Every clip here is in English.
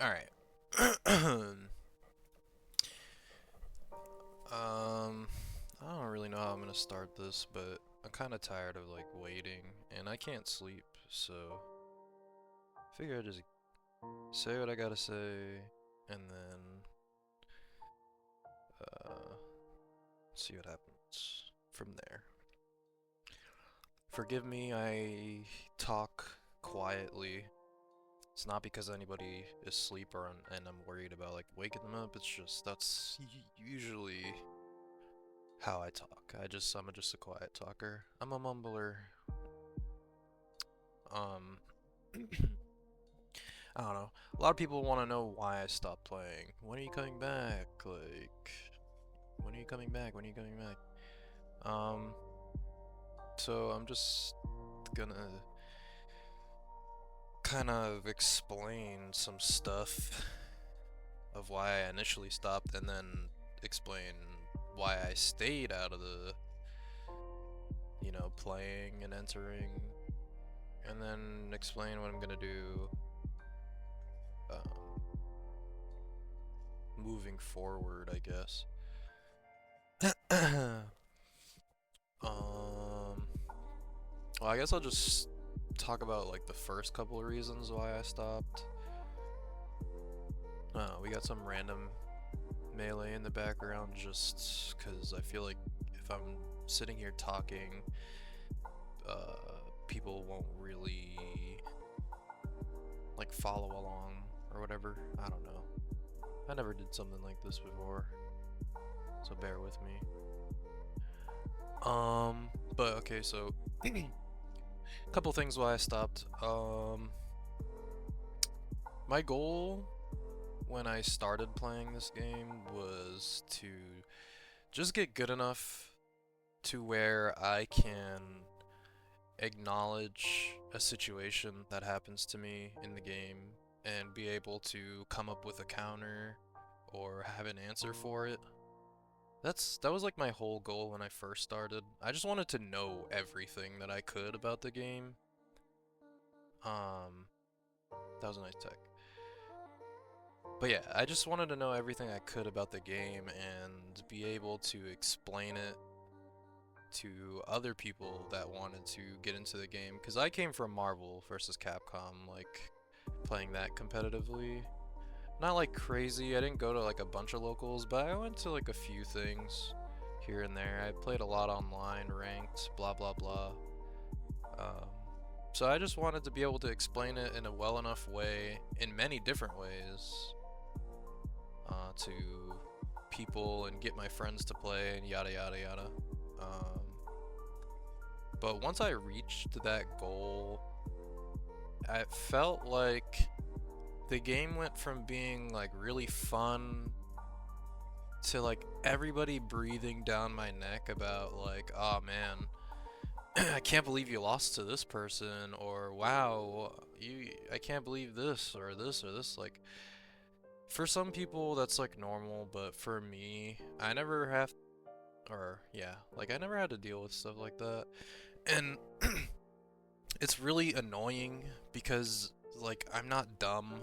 Alright. I don't really know how I'm gonna start this, but I'm kind of tired of like waiting, and I can't sleep, so figure I just say what I gotta say, and then uh, see what happens from there. Forgive me, I talk quietly. It's not because anybody is asleep and I'm worried about like waking them up. It's just that's usually how I talk. I'm just a quiet talker. I'm a mumbler. Um, I don't know. A lot of people want to know why I stopped playing. When are you coming back? Like, when are you coming back? When are you coming back? Um, so I'm just gonna kind of explain some stuff of why I initially stopped, and then explain why I stayed out of the, playing and entering, and then explain what I'm gonna do um, moving forward, I guess. um, well, I guess I'll just talk about like the first couple of reasons why I stopped. We got some random melee in the background just because I feel like if I'm sitting here talking, people won't really like follow along or whatever. I don't know. I never did something like this before, so bear with me. But okay, so a couple things why I stopped. My goal when I started playing this game was to just get good enough to where I can acknowledge a situation that happens to me in the game and be able to come up with a counter or have an answer for it. That was like my whole goal when I first started. I just wanted to know everything that I could about the game. Um, that was a nice tech. But yeah, I just wanted to know everything I could about the game and be able to explain it to other people that wanted to get into the game. Because I came from Marvel versus Capcom, like playing that competitively. Not like crazy, I didn't go to like a bunch of locals, but I went to like a few things here and there. I played a lot online, ranked, blah blah blah. Um, so I just wanted to be able to explain it in a well enough way, in many different ways, to people and get my friends to play and yada yada yada. Um, but once I reached that goal, I felt like the game went from being like really fun to like everybody breathing down my neck about like, oh man, I can't believe you lost to this person, or wow, I can't believe this or this or this. Like, for some people that's like normal, but for me, I never have, or yeah, like I never had to deal with stuff like that. And it's really annoying because like I'm not dumb.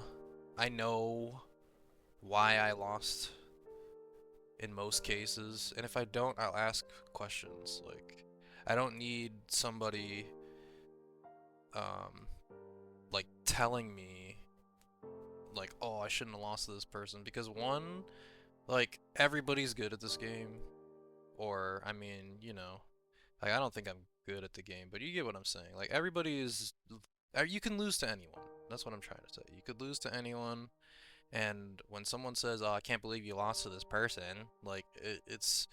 I know why I lost in most cases, and if I don't, I'll ask questions. Like, I don't need somebody um like telling me like, oh, I shouldn't have lost to this person, because one, like everybody's good at this game, or I mean, like I don't think I'm good at the game, but you get what I'm saying. Like everybody is, you can lose to anyone. That's what I'm trying to say. You could lose to anyone, and when someone says, "Oh, I can't believe you lost to this person," like it's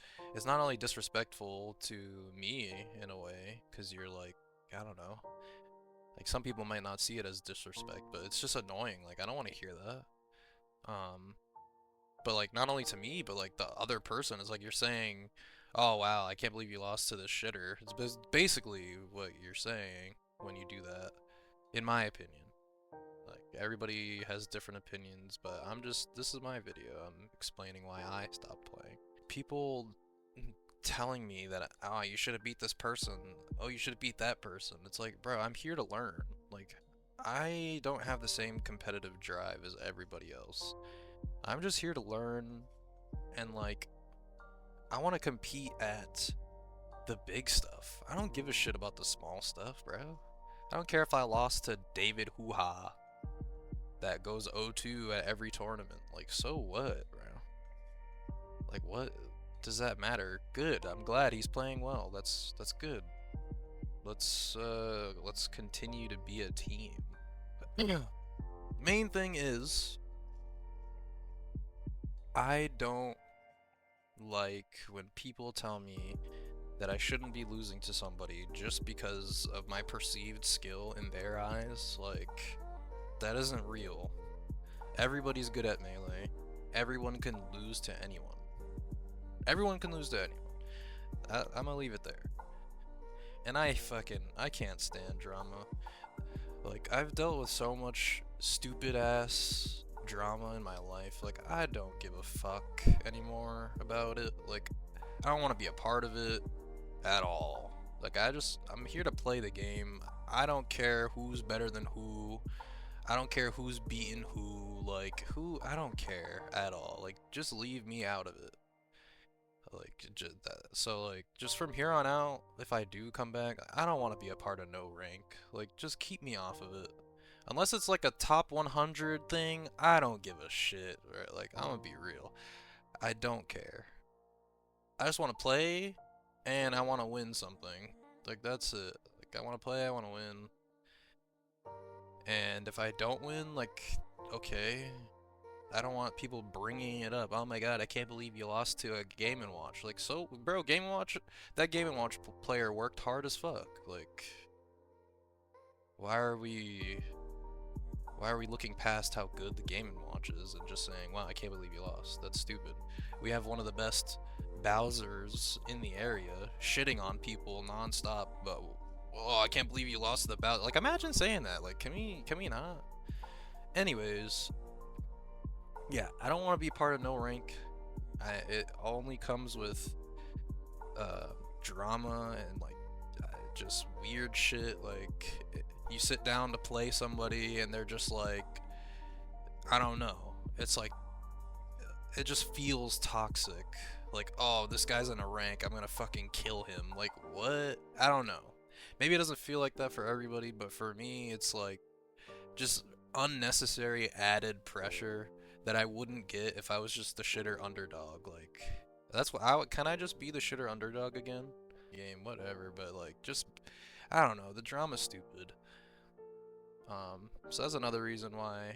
not only disrespectful to me in a way, because you're like, I don't know, like some people might not see it as disrespect, but it's just annoying. Like I don't want to hear that. Um, but like not only to me, but like the other person is like you're saying, "Oh wow, I can't believe you lost to this shitter." It's basically what you're saying when you do that, in my opinion. Like, everybody has different opinions, but this is my video. I'm explaining why I stopped playing. People telling me that, oh, you should have beat this person. Oh, you should have beat that person. It's like, bro, I'm here to learn. Like, I don't have the same competitive drive as everybody else. I'm just here to learn, and like, I want to compete at the big stuff. I don't give a shit about the small stuff, bro. I don't care if I lost to David Hoo-Ha that goes 0-2 at every tournament. Like, so what, bro? Like, what does that matter? Good. I'm glad he's playing well. That's good. Let's continue to be a team. Main thing is, I don't like when people tell me that I shouldn't be losing to somebody just because of my perceived skill in their eyes. Like, that isn't real. Everybody's good at melee. Everyone can lose to anyone. Everyone can lose to anyone. I'm gonna leave it there. And I can't stand drama. Like, I've dealt with so much stupid ass drama in my life. Like, I don't give a fuck anymore about it. Like, I don't want to be a part of it at all. Like, I'm here to play the game. I don't care who's better than who. I don't care who's beating who. Like, I don't care at all. Like, just leave me out of it. Like, so like, just from here on out, if I do come back, I don't want to be a part of no rank. Like, just keep me off of it. Unless it's like a top 100 thing, I don't give a shit. Right? Like, I'm gonna be real. I don't care. I just want to play, and I want to win something. Like, that's it. Like, I want to play, I want to win. And if I don't win, like, okay. I don't want people bringing it up. Oh my god, I can't believe you lost to a Game & Watch. Like, so, bro, Game & Watch, that Game & Watch player worked hard as fuck. Like, why are we looking past how good the Game & Watch is and just saying, wow, I can't believe you lost? That's stupid. We have one of the best Bowsers in the area, shitting on people nonstop, but, oh, I can't believe you lost to the Bowser. Like, imagine saying that. Like, can we not? Anyways, yeah, I don't want to be part of no rank. It only comes with drama and like just weird shit. Like, you sit down to play somebody and they're just like, I don't know. It's like, it just feels toxic. Like, oh, this guy's in a rank, I'm gonna fucking kill him. Like, what? I don't know. Maybe it doesn't feel like that for everybody, but for me, it's like just unnecessary added pressure that I wouldn't get if I was just the shitter underdog. Like, that's what can I just be the shitter underdog again? Game, whatever, but like, just, I don't know, the drama's stupid. So that's another reason why,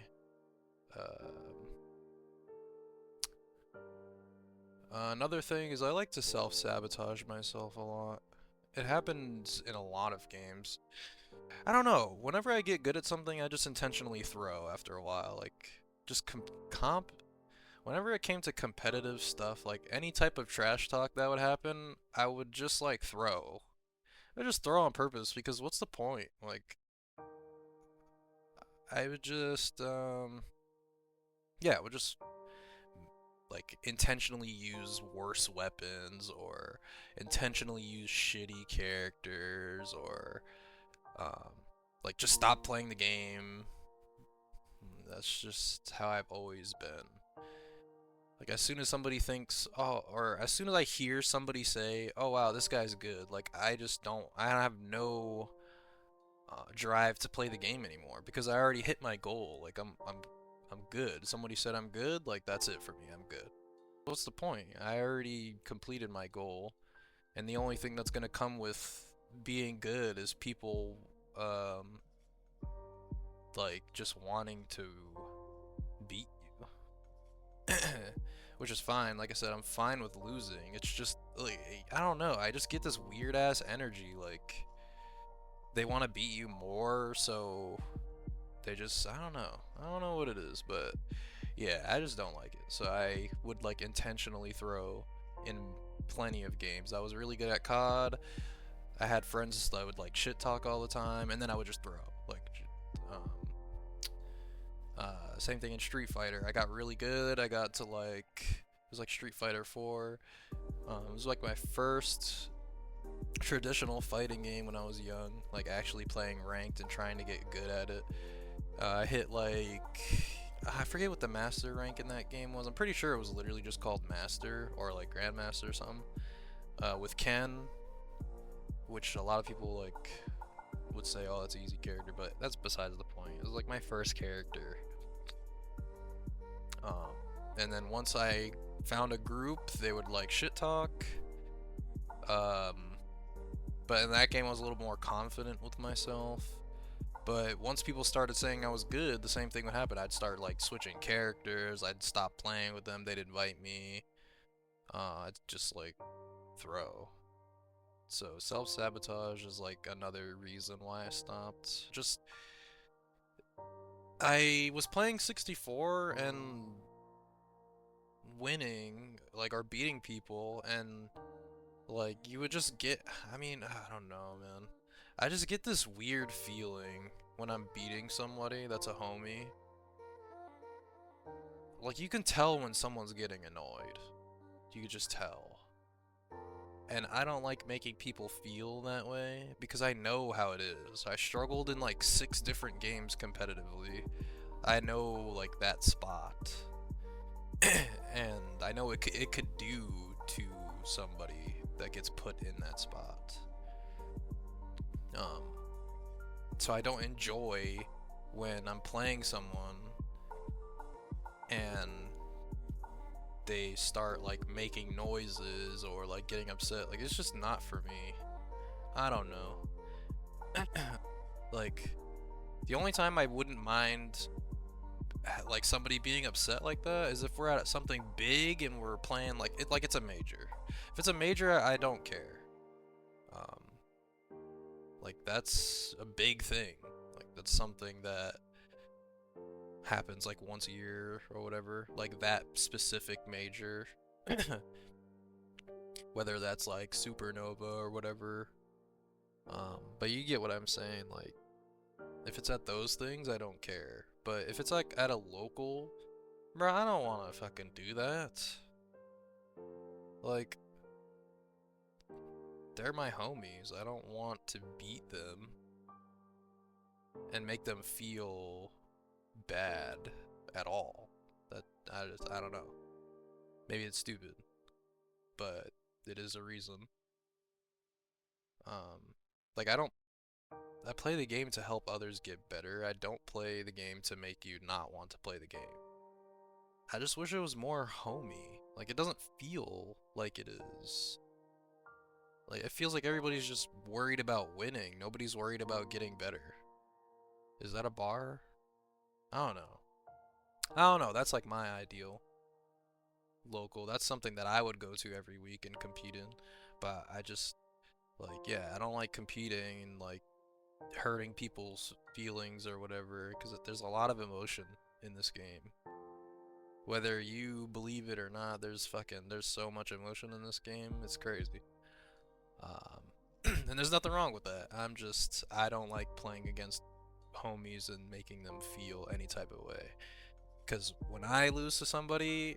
another thing is I like to self-sabotage myself a lot. It happens in a lot of games. I don't know, whenever I get good at something, I just intentionally throw after a while. Like, just whenever it came to competitive stuff, like any type of trash talk that would happen, I would just like throw. I just throw on purpose, because what's the point? Like, I would just, yeah, I would just like intentionally use worse weapons, or intentionally use shitty characters, or like just stop playing the game. That's just how I've always been. Like, as soon as somebody thinks, oh, or as soon as I hear somebody say, oh wow, this guy's good, like, I have no drive to play the game anymore, because I already hit my goal. Like, I'm good. Somebody said I'm good, like, that's it for me, I'm good. What's the point? I already completed my goal, and the only thing that's gonna come with being good is people, like, just wanting to beat you. Which is fine. Like I said, I'm fine with losing. It's just, like, I don't know, I just get this weird ass energy, like, they want to beat you more, so they just, I don't know what it is, but yeah, I just don't like it. So I would like intentionally throw in plenty of games. I was really good at COD. I had friends that would like shit talk all the time, and then I would just throw. Like, same thing in Street Fighter. I got really good. I got to like, it was like Street Fighter 4. It was like my first traditional fighting game when I was young, like actually playing ranked and trying to get good at it. I hit like, I forget what the master rank in that game was. I'm pretty sure it was literally just called master or like grandmaster or something. With Ken, which a lot of people like would say, oh, that's an easy character, but that's besides the point. It was like my first character. And then once I found a group, they would like shit talk. But in that game, I was a little more confident with myself. But once people started saying I was good, the same thing would happen. I'd start like switching characters. I'd stop playing with them. They'd invite me. I'd just like throw. So self-sabotage is like another reason why I stopped. Just I was playing 64 and winning, like, or beating people, and like you would just get, I mean, I don't know, man. I just get this weird feeling when I'm beating somebody that's a homie. Like, you can tell when someone's getting annoyed. You can just tell. And I don't like making people feel that way because I know how it is. I struggled in like 6 different games competitively. I know like that spot. And I know it could do to somebody that gets put in that spot. So I don't enjoy when I'm playing someone and they start like making noises or like getting upset. Like, it's just not for me. I don't know. Like, the only time I wouldn't mind like somebody being upset like that is if we're at something big and we're playing like it's a major. If it's a major, I don't care. Like, that's a big thing. Like, that's something that happens like once a year or whatever. Like, that specific major. Whether that's like supernova or whatever. But you get what I'm saying. Like, if it's at those things, I don't care. But if it's like at a local, bro, I don't want to fucking do that. Like, they're my homies. I don't want to beat them and make them feel bad at all. That I don't know. Maybe it's stupid, but it is a reason. Like, I play the game to help others get better. I don't play the game to make you not want to play the game. I just wish it was more homey. Like, it doesn't feel like it is. Like, it feels like everybody's just worried about winning. Nobody's worried about getting better. Is that a bar? I don't know. I don't know. That's like my ideal local. That's something that I would go to every week and compete in. But I just, like, yeah, I don't like competing and, like, hurting people's feelings or whatever, because there's a lot of emotion in this game. Whether you believe it or not, there's so much emotion in this game. It's crazy. And there's nothing wrong with that. I don't like playing against homies and making them feel any type of way. Because when I lose to somebody,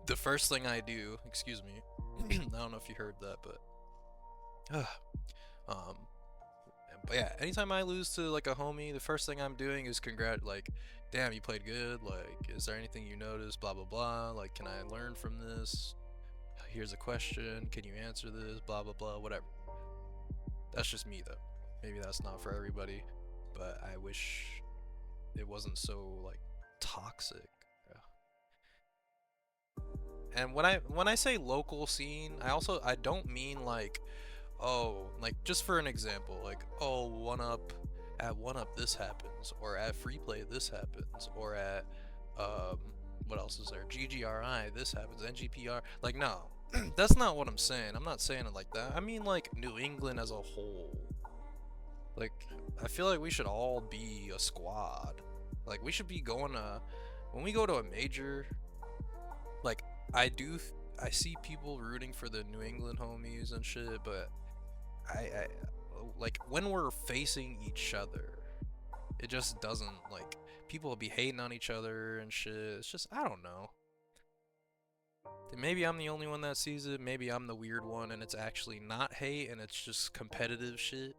the first thing I do, excuse me, I don't know if you heard that, um, but yeah, anytime I lose to like a homie, the first thing I'm doing is like, damn, you played good. Like, is there anything you noticed? Blah blah blah. Like, can I learn from this? Here's a question. Can you answer this? Blah blah blah. Whatever. That's just me though. Maybe that's not for everybody, but I wish it wasn't so like toxic. And when I say local scene, I don't mean like, oh, like, just for an example, like, oh, at 1UP this happens, or at free play this happens, or at what else is there? GGRI this happens, NGPR. Like, no. That's not what I'm saying. I'm not saying it like that. I mean like New England as a whole. Like, I feel like we should all be a squad. Like, we should be going to, when we go to a major, like, I see people rooting for the New England homies and shit, but I like, when we're facing each other, it just doesn't, like, people be hating on each other and shit. It's just, I don't know. Maybe I'm the only one that sees it. Maybe I'm the weird one and it's actually not hate and it's just competitive shit.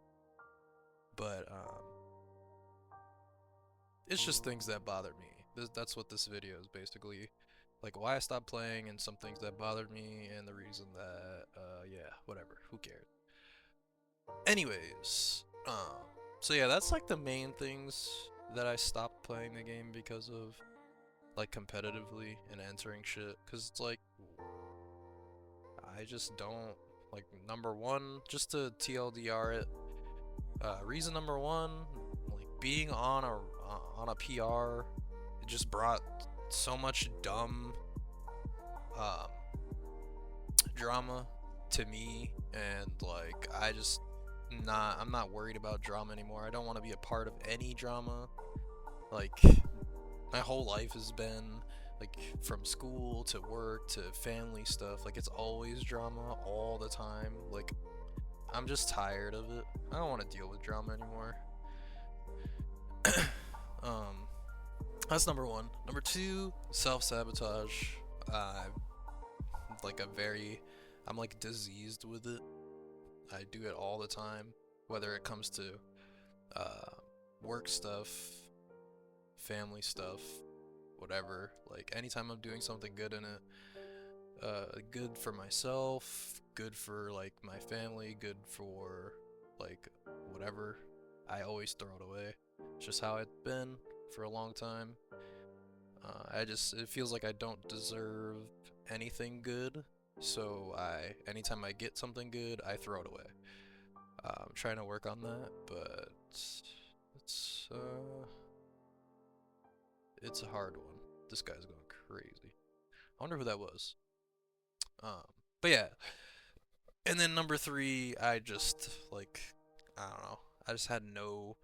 But it's just things that bother me. That's what this video is basically. Like why I stopped playing and some things that bothered me and the reason that, yeah, whatever, who cares. Anyways, so yeah, that's like the main things that I stopped playing the game because of, like competitively and entering shit, cause it's like, I just don't, like, number one, just to TLDR it, reason number one, like being on a PR, it just brought so much dumb um, drama to me, and like I'm not worried about drama anymore. I don't want to be a part of any drama. Like my whole life has been like from school to work to family stuff. Like it's always drama all the time. Like I'm just tired of it. I don't want to deal with drama anymore. um, that's number one. Number two, self-sabotage. Like I'm like diseased with it. I do it all the time, whether it comes to uh, work stuff, family stuff, whatever. Like anytime I'm doing something good in it, good for myself, good for like my family, good for like whatever, I always throw it away. It's just how it's been for a long time. It feels like I don't deserve anything good, so anytime I get something good, I throw it away. I'm trying to work on that, but it's a hard one. This guy's going crazy. I wonder who that was. But yeah. And then number three, I just like, I don't know. I just had no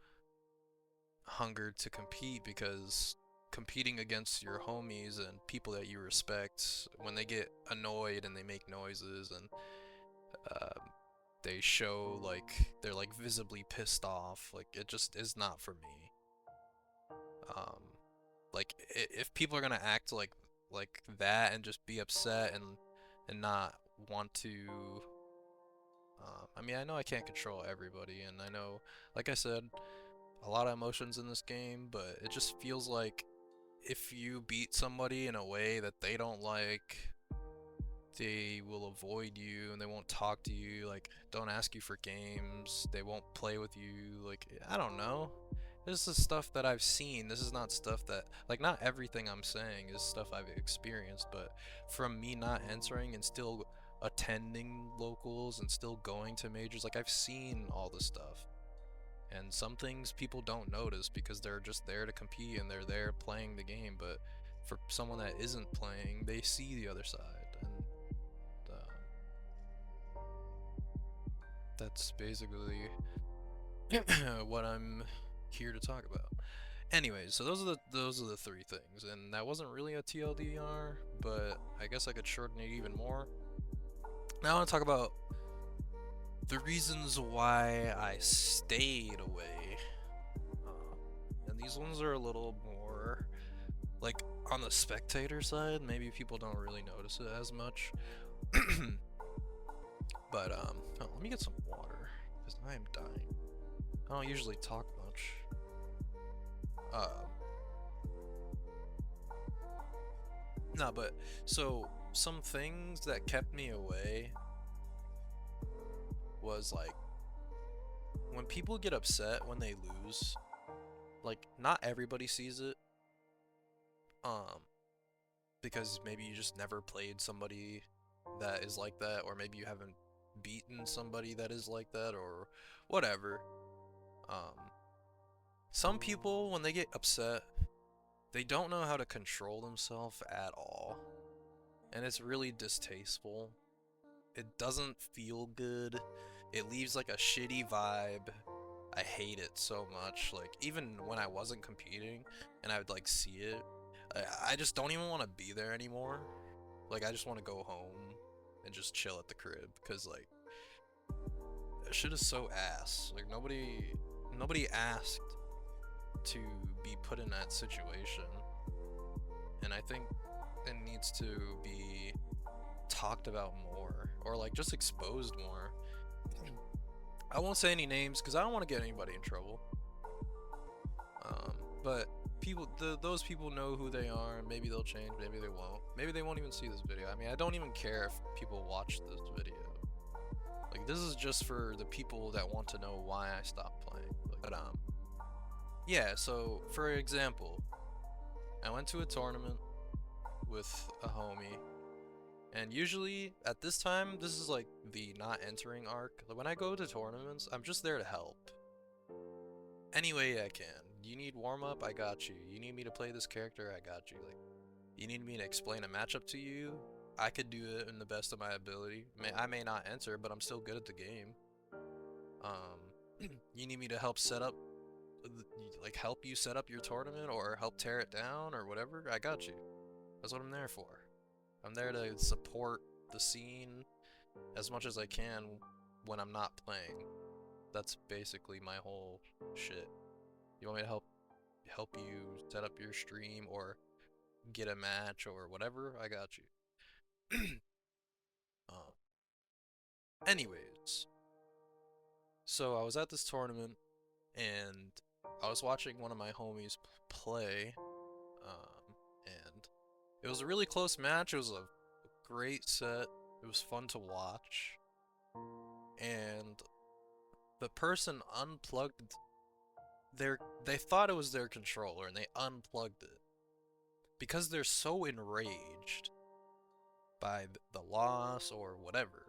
hunger to compete, because competing against your homies and people that you respect, when they get annoyed and they make noises and they show like they're like visibly pissed off, like it just is not for me. Like if people are gonna act like that and just be upset and not want to, I mean, I know I can't control everybody, and I know, like I said, a lot of emotions in this game, but it just feels like if you beat somebody in a way that they don't like, they will avoid you and they won't talk to you, like don't ask you for games, they won't play with you, like I don't know. This is stuff that I've seen. This is not stuff that, like, not everything I'm saying is stuff I've experienced, but from me not entering and still attending locals and still going to majors, like I've seen all this stuff. And some things people don't notice because they're just there to compete and they're there playing the game, but for someone that isn't playing, they see the other side. And that's basically what I'm here to talk about. Anyways, so those are the three things, and that wasn't really a TLDR, but I guess I could shorten it even more. Now I want to talk about the reasons why I stayed away, and these ones are a little more like on the spectator side. Maybe people don't really notice it as much. But oh, let me get some water because I am dying. I don't usually talk much. No, but so some things that kept me away was like when people get upset when they lose. Like not everybody sees it, because maybe you just never played somebody that is like that, or maybe you haven't beaten somebody that is like that, or whatever. Some people, when they get upset, they don't know how to control themselves at all, and it's really distasteful. It doesn't feel good. It leaves like a shitty vibe. I hate it so much. Like even when I wasn't competing and I would like see it, I just don't even want to be there anymore. Like I just want to go home and just chill at the crib, because like that shit is so ass. Like nobody asked to be put in that situation, and I think it needs to be talked about more, or like just exposed more. I won't say any names because I don't want to get anybody in trouble. But those people know who they are. Maybe they'll change, maybe they won't. Maybe they won't even see this video. I mean, I don't even care if people watch this video. Like, this is just for the people that want to know why I stopped playing. But yeah, so for example, I went to a tournament with a homie, and usually at this time, this is like the not entering arc. Like, when I go to tournaments, I'm just there to help. Any way I can. You need warm-up, I got you. You need me to play this character, I got you. Like, you need me to explain a matchup to you, I could do it in the best of my ability. I may not enter, but I'm still good at the game. You need me to help set up, like, help you set up your tournament or help tear it down or whatever, I got you. That's what I'm there for. I'm there to support the scene as much as I can when I'm not playing. That's basically my whole shit. You want me to help you set up your stream or get a match or whatever? I got you. Anyways, so I was at this tournament and I was watching one of my homies play, and it was a really close match. It was a great set. It was fun to watch, and the person unplugged they thought it was their controller and they unplugged it because they're so enraged by the loss or whatever.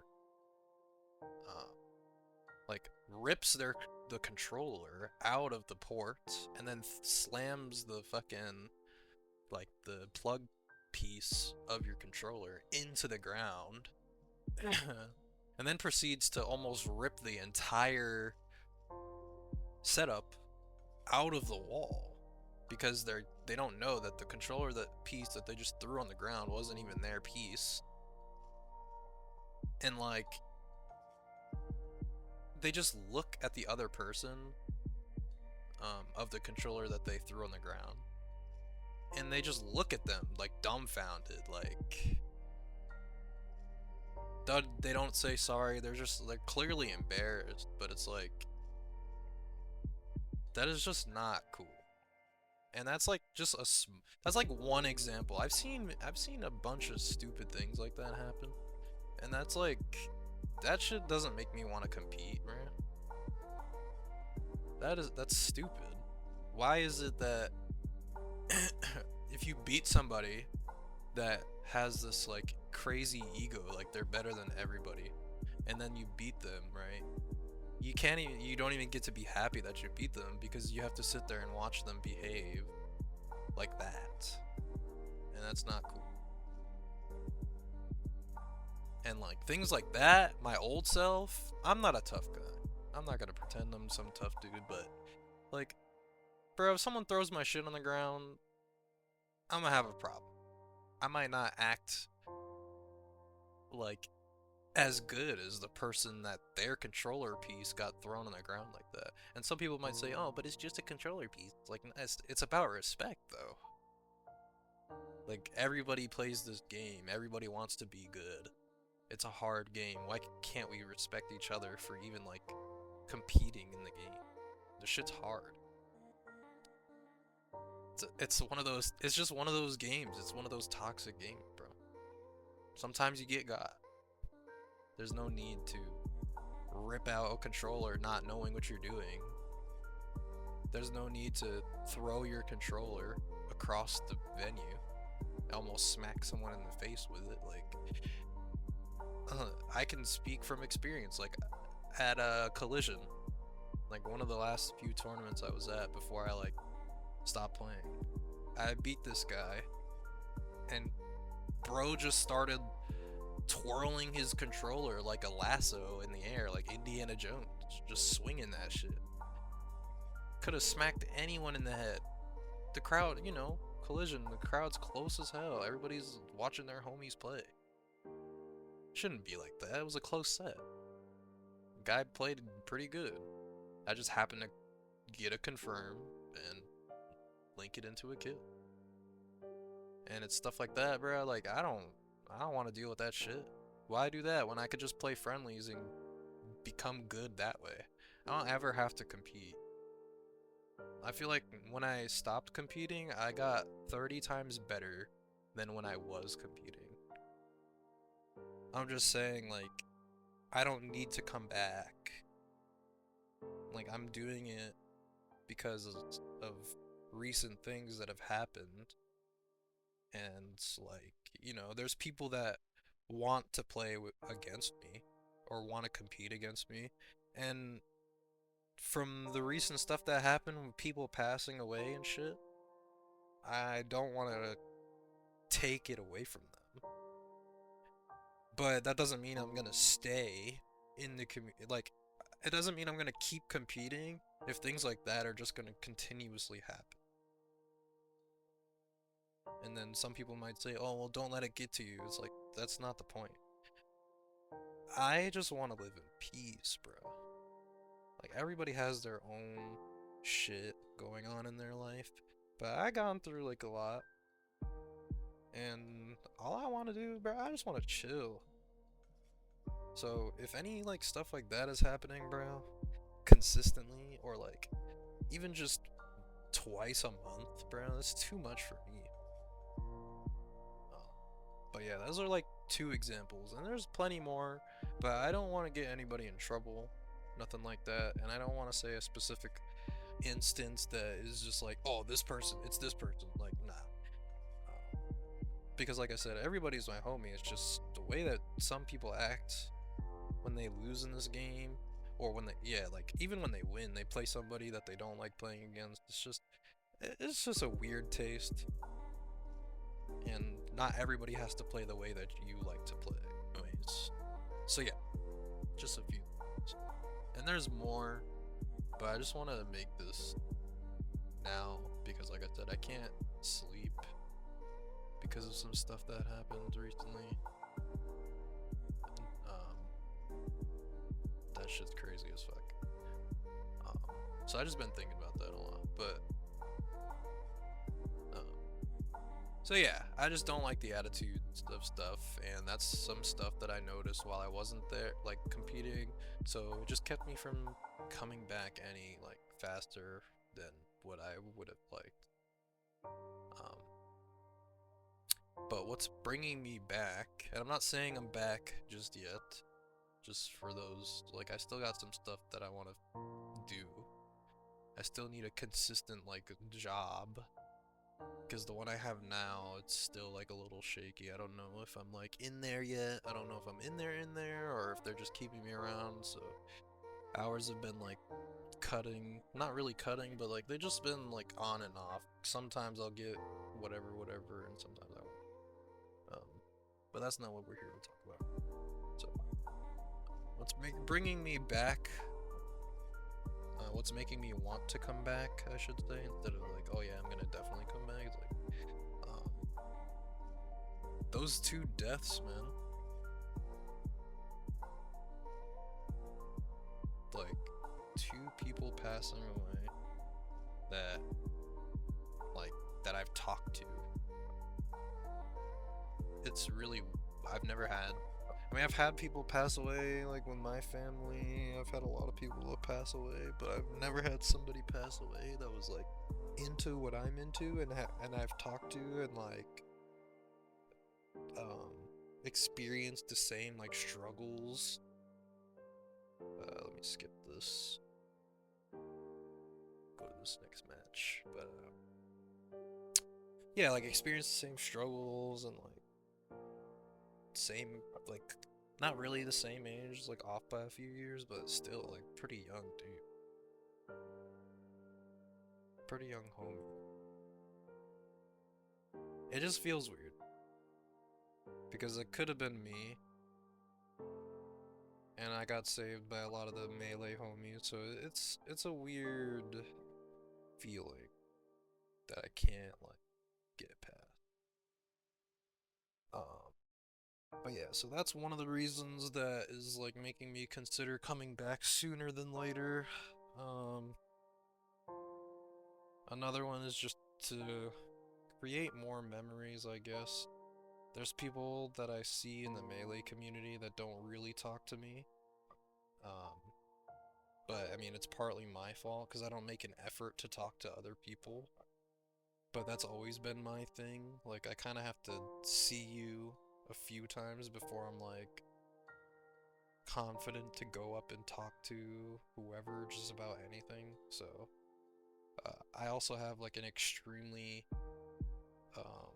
Like, rips the controller out of the port and then slams the fucking, like, the plug piece of your controller into the ground and then proceeds to almost rip the entire setup out of the wall because they don't know that the controller, that piece that they just threw on the ground, wasn't even their piece. And, like, they just look at the other person of the controller that they threw on the ground, and they just look at them like dumbfounded. Like, they don't say sorry. They're clearly embarrassed, but it's like, that is just not cool. And that's like just that's like one example. I've seen a bunch of stupid things like that happen, and that's like, that shit doesn't make me want to compete, man. That's stupid. Why is it that if you beat somebody that has this like crazy ego, like they're better than everybody, and then you beat them, right? You don't even get to be happy that you beat them because you have to sit there and watch them behave like that. And that's not cool. And like things like that, my old self, I'm not a tough guy. I'm not gonna pretend I'm some tough dude, but like, bro, if someone throws my shit on the ground, I'm gonna have a problem. I might not act like as good as the person that their controller piece got thrown on the ground like that. And some people might say, oh, but it's just a controller piece. It's like, it's about respect, though. Like, everybody plays this game. Everybody wants to be good. It's a hard game. Why can't we respect each other for even, like, competing in the game? This shit's hard. It's one of those, it's just one of those games. It's one of those toxic games, bro. Sometimes you get got. There's no need to rip out a controller not knowing what you're doing. There's no need to throw your controller across the venue. Almost smack someone in the face with it. Like, I can speak from experience. Like, at a Collision, like one of the last few tournaments I was at before I like stopped playing, I beat this guy, and bro just started twirling his controller like a lasso in the air, like Indiana Jones, just swinging that shit. Could have smacked anyone in the head. The crowd, you know, Collision, the crowd's close as hell. Everybody's watching their homies play. Shouldn't be like that. It was a close set. The guy played pretty good. I just happened to get a confirm and link it into a kill. And it's stuff like that, bro. Like, I don't want to deal with that shit. Why do that when I could just play friendlies and become good that way? I don't ever have to compete. I feel like when I stopped competing, I got 30 times better than when I was competing. I'm just saying, like, I don't need to come back. Like, I'm doing it because of recent things that have happened. And, like, you know, there's people that want to play against me or want to compete against me. And from the recent stuff that happened with people passing away and shit, I don't want to take it away from them. But that doesn't mean I'm gonna stay in the community. Like, it doesn't mean I'm gonna keep competing if things like that are just gonna continuously happen. And then some people might say, oh, well, don't let it get to you. It's like, that's not the point. I just want to live in peace, bro. Like, everybody has their own shit going on in their life. But I gone through, like, a lot. And all I want to do, bro, I just want to chill. So, if any, like, stuff like that is happening, bro, consistently, or, like, even just twice a month, bro, that's too much for me. But yeah, those are, like, 2 examples, and there's plenty more, but I don't want to get anybody in trouble, nothing like that, and I don't want to say a specific instance that is just like, oh, this person, it's this person, like, nah. Because like I said, everybody's my homie, it's just the way that some people act when they lose in this game, or when they, yeah, like, even when they win, they play somebody that they don't like playing against. It's just a weird taste. And not everybody has to play the way that you like to play. Anyways. So yeah, just a few things. And there's more, but I just want to make this now because like I said, I can't sleep because of some stuff that happened recently. That shit's crazy as fuck. So I just been thinking about that a lot, but so yeah, I just don't like the attitude of stuff, and that's some stuff that I noticed while I wasn't there, like, competing, so it just kept me from coming back any, like, faster than what I would have liked. But what's bringing me back, and I'm not saying I'm back just yet, just for those, like, I still got some stuff that I want to do. I still need a consistent, like, job. Because the one I have now, it's still like a little shaky. I don't know if I'm like in there yet. I don't know if I'm in there, or if they're just keeping me around. So hours have been like cutting, not really cutting, but like they've just been like on and off. Sometimes I'll get whatever, and sometimes I won't. But that's not what we're here to talk about. So what's bringing me back? What's making me want to come back, I should say, instead of like, oh yeah, I'm gonna definitely come back. It's like, those 2 deaths, man. Like, 2 people passing away that, like, that I've talked to. It's really, I've never had, I mean, I've had people pass away, like, with my family. I've had a lot of people that pass away, but I've never had somebody pass away that was, like, into what I'm into, and I've talked to, and, like, experienced the same, like, struggles. Let me skip this. Go to this next match. But, yeah, like, experienced the same struggles, and, like, same, like, not really the same age, like, off by a few years, but still, like, pretty young, dude. Pretty young homie. It just feels weird. Because it could have been me, and I got saved by a lot of the melee homies, so it's a weird feeling that I can't, like, get past. But yeah, so that's one of the reasons that is, like, making me consider coming back sooner than later. Another one is just to create more memories, I guess. There's people that I see in the melee community that don't really talk to me. but I mean, it's partly my fault because I don't make an effort to talk to other people. But that's always been my thing. Like, I kind of have to see you a few times before I'm like confident to go up and talk to whoever just about anything. So, I also have like an extremely, um,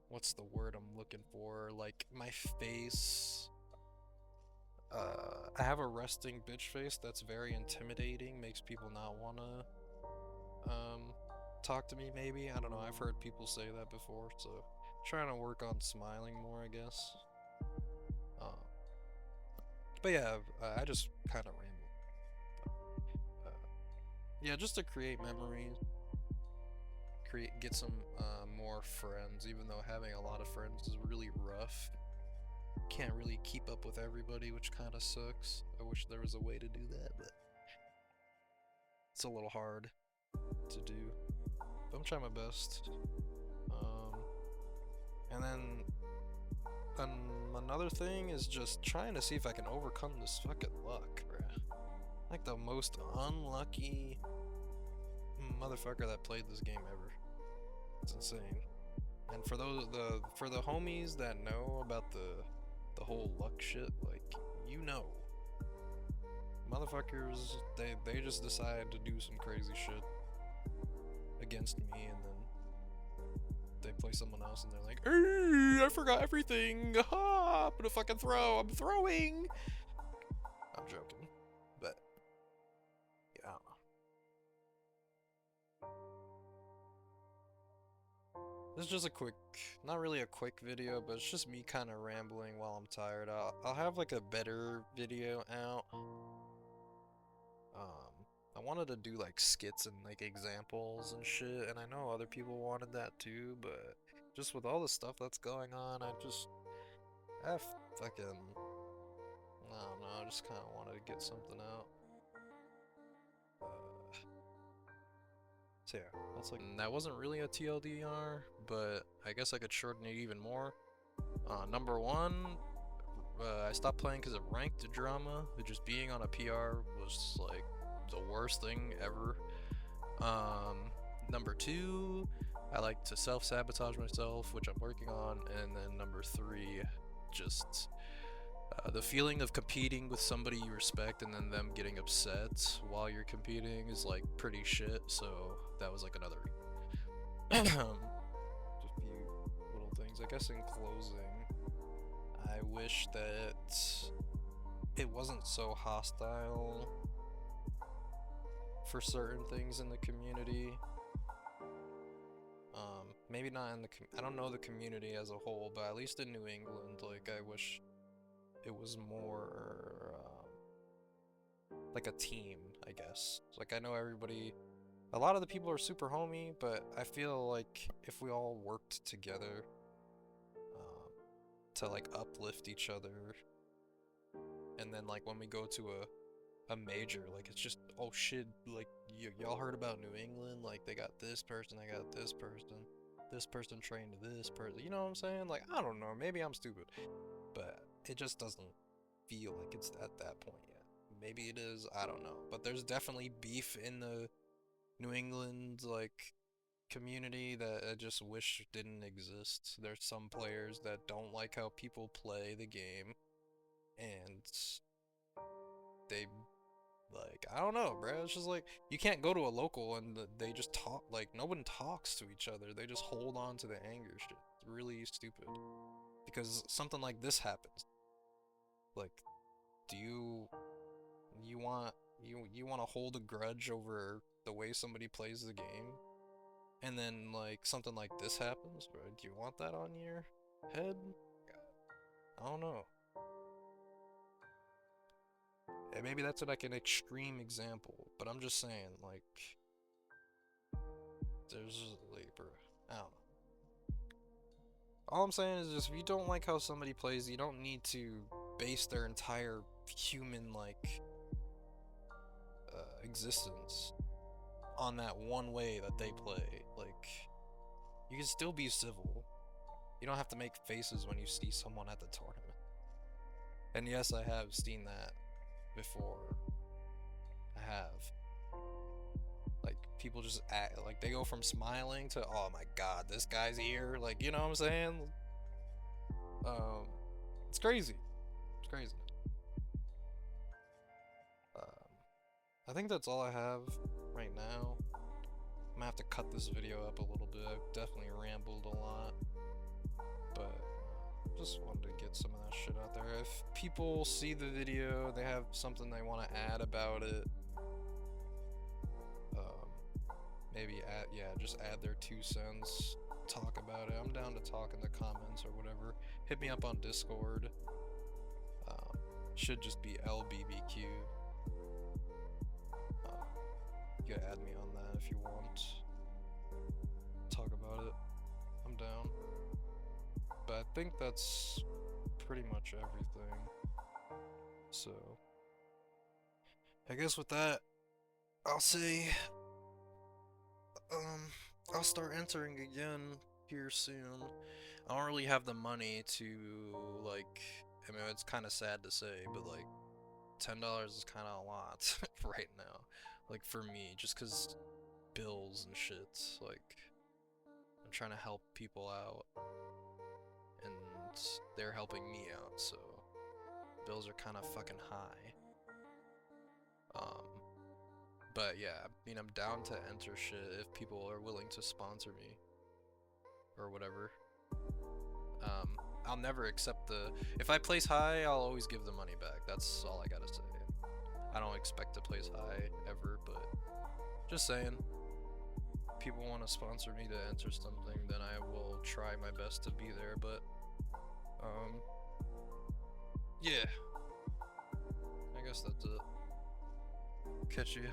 what's the word I'm looking for? Like, my face. I have a resting bitch face that's very intimidating, makes people not wanna, talk to me, maybe? I don't know, I've heard people say that before, so trying to work on smiling more, I guess. Um, but yeah, I just kind of ramble. Yeah, just to create memories, get some more friends, even though having a lot of friends is really rough. Can't really keep up with everybody, which kind of sucks. I wish there was a way to do that, but it's a little hard to do. But I'm trying my best. And then another thing is just trying to see if I can overcome this fucking luck, bruh. Like the most unlucky motherfucker that played this game ever. It's insane. And for the homies that know about the whole luck shit, like, you know, motherfuckers, they just decide to do some crazy shit against me, and then they play someone else and they're like, "Hey, I forgot everything. Ha! I'm gonna fucking throw. I'm throwing." I'm joking, but yeah, I don't know. This is just a quick, not really a quick video, but it's just me kind of rambling while I'm tired. I'll have like a better video out. I wanted to do like skits and like examples and shit, and I know other people wanted that too, but just with all the stuff that's going on, I fucking, I don't know, I just kind of wanted to get something out. So yeah, that's like, that wasn't really a TLDR, but I guess I could shorten it even more. Number one, I stopped playing because of ranked drama. Just being on a PR was like the worst thing ever. Number two, I like to self-sabotage myself, which I'm working on. And then number three, just the feeling of competing with somebody you respect and then them getting upset while you're competing is like pretty shit. So that was like another just a few little things. I guess in closing, I wish that it wasn't so hostile for certain things in the community. Maybe not in the I don't know the community as a whole, but at least in New England, like, I wish it was more like a team, I guess. Like, I know everybody, a lot of the people are super homey, but I feel like if we all worked together to like uplift each other, and then like when we go to a major, like, it's just, oh shit, like, y'all heard about New England, like, they got this person, I got this person trained to this person, you know what I'm saying? Like, I don't know, maybe I'm stupid, but it just doesn't feel like it's at that point yet. Maybe it is, I don't know, but there's definitely beef in the New England, like, community that I just wish didn't exist. There's some players that don't like how people play the game, and they, like, I don't know, bro. It's just like, you can't go to a local and they just talk, like, no one talks to each other. They just hold on to the anger shit. It's really stupid. Because something like this happens. Like, do you want to hold a grudge over the way somebody plays the game? And then, like, something like this happens, bro. Do you want that on your head? I don't know. And maybe that's like an extreme example, but I'm just saying, like, there's, like, bro, I don't know. All I'm saying is just, if you don't like how somebody plays, you don't need to base their entire human, like, existence on that one way that they play. Like, you can still be civil. You don't have to make faces when you see someone at the tournament. And yes, I have seen that before. have. Like, people just act like they go from smiling to, oh my god, this guy's here. Like, you know what I'm saying? It's crazy. It's crazy. I think that's all I have right now. I'm gonna have to cut this video up a little bit. I've definitely rambled a lot, but just wanted to get some of that shit out there. If people see the video, they have something they want to add about it, maybe just add their 2 cents, talk about it. I'm down to talk in the comments or whatever. Hit me up on Discord. Should just be LBBQ. You can add me on that if you want. Talk about it. I'm down. But I think that's pretty much everything. So, I guess with that, I'll say, I'll start entering again here soon. I don't really have the money to, like, I mean, it's kind of sad to say, but, like, $10 is kind of a lot right now. Like, for me, just because bills and shit, like, I'm trying to help people out, and they're helping me out, so bills are kind of fucking high. But yeah, I mean, I'm down to enter shit if people are willing to sponsor me, or whatever. I'll never accept if I place high, I'll always give the money back. That's all I gotta say. I don't expect to place high ever, but just saying, if people want to sponsor me to enter something, then I will try my best to be there, but, yeah, I guess that's it. Catch you